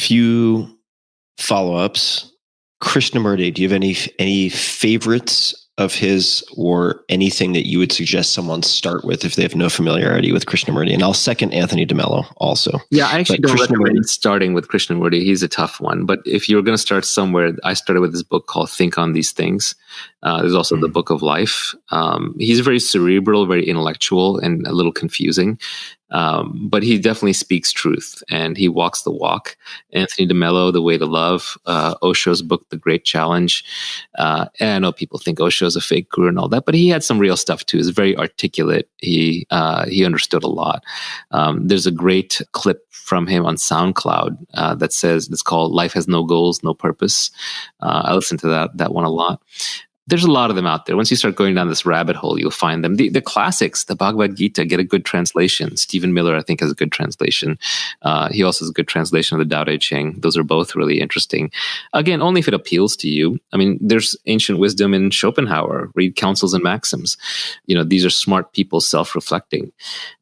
few follow-ups. Krishnamurti, do you have any favorites of his or anything that you would suggest someone start with if they have no familiarity with Krishnamurti? And I'll second Anthony DeMello also. Yeah, I actually don't recommend starting with Krishnamurti. He's a tough one. But if you're going to start somewhere, I started with this book called Think on These Things. There's also the Book of Life. He's very cerebral, very intellectual, and a little confusing. But he definitely speaks truth, and he walks the walk. Anthony DeMello, The Way to Love, Osho's book, The Great Challenge. And I know people think Osho's a fake guru and all that, but he had some real stuff too. He's very articulate. He understood a lot. There's a great clip from him on SoundCloud that says, it's called Life Has No Goals, No Purpose. I listen to that one a lot. There's a lot of them out there. Once you start going down this rabbit hole, you'll find them. The classics, the Bhagavad Gita, get a good translation. Stephen Miller, I think, has a good translation. He also has a good translation of the Tao Te Ching. Those are both really interesting. Again, only if it appeals to you. I mean, there's ancient wisdom in Schopenhauer. Read Counsels and Maxims. These are smart people self-reflecting.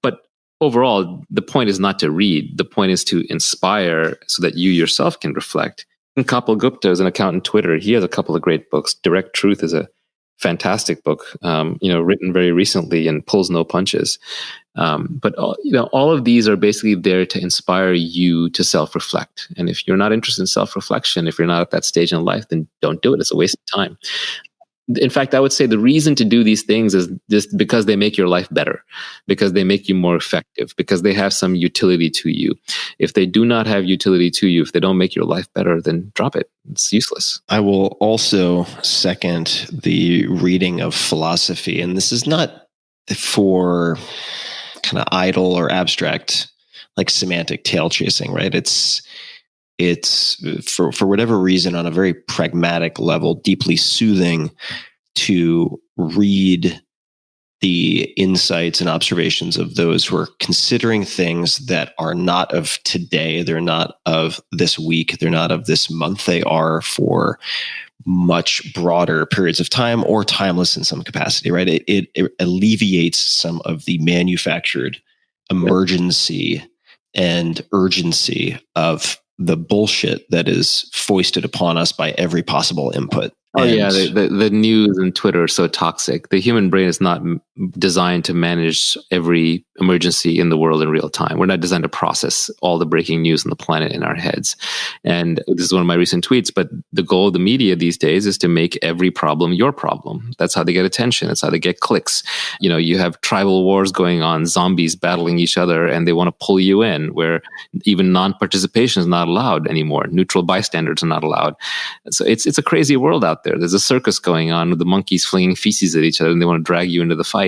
But overall, the point is not to read. The point is to inspire so that you yourself can reflect. And Kapil Gupta is an accountant on Twitter. He has a couple of great books. Direct Truth is a fantastic book, written very recently and pulls no punches. But all of these are basically there to inspire you to self-reflect. And if you're not interested in self-reflection, if you're not at that stage in life, then don't do it. It's a waste of time. In fact, I would say the reason to do these things is just because they make your life better, because they make you more effective, because they have some utility to you. If they do not have utility to you, if they don't make your life better, then drop it. It's useless. I will also second the reading of philosophy. And this is not for kind of idle or abstract, like semantic tail chasing, right? It's for whatever reason, on a very pragmatic level, deeply soothing to read the insights and observations of those who are considering things that are not of today. They're not of this week. They're not of this month. They are for much broader periods of time, or timeless in some capacity, right? It alleviates some of the manufactured emergency and urgency of the bullshit that is foisted upon us by every possible input. Oh, yeah. The news and Twitter are so toxic. The human brain is not designed to manage every emergency in the world in real time. We're not designed to process all the breaking news on the planet in our heads. And this is one of my recent tweets, but the goal of the media these days is to make every problem your problem. That's how they get attention. That's how they get clicks. You have tribal wars going on, zombies battling each other, and they want to pull you in, where even non-participation is not allowed anymore. Neutral bystanders are not allowed. So it's a crazy world out there. There's a circus going on with the monkeys flinging feces at each other, and they want to drag you into the fight.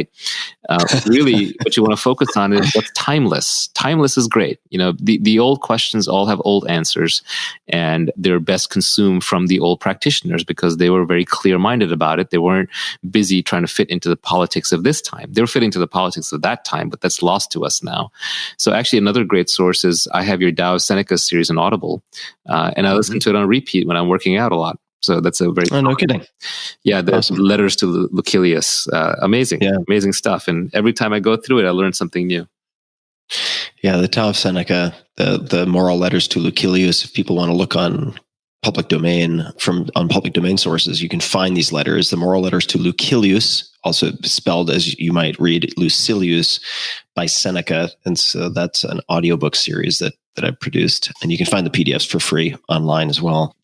Really, what you want to focus on is what's timeless. Timeless is great. The old questions all have old answers, and they're best consumed from the old practitioners because they were very clear-minded about it. They weren't busy trying to fit into the politics of this time. They were fitting to the politics of that time, but that's lost to us now. So actually, another great source is I have your Tao of Seneca series on Audible, and I listen to it on repeat when I'm working out a lot. So that's a very... Oh, no kidding. Yeah, the awesome. Letters to Lucilius. Amazing. Yeah. Amazing stuff. And every time I go through it, I learn something new. Yeah, the Tao of Seneca, the moral letters to Lucilius, if people want to look on public domain sources, you can find these letters. The moral letters to Lucilius, also spelled as you might read Lucilius, by Seneca. And so that's an audiobook series that I've produced. And you can find the PDFs for free online as well.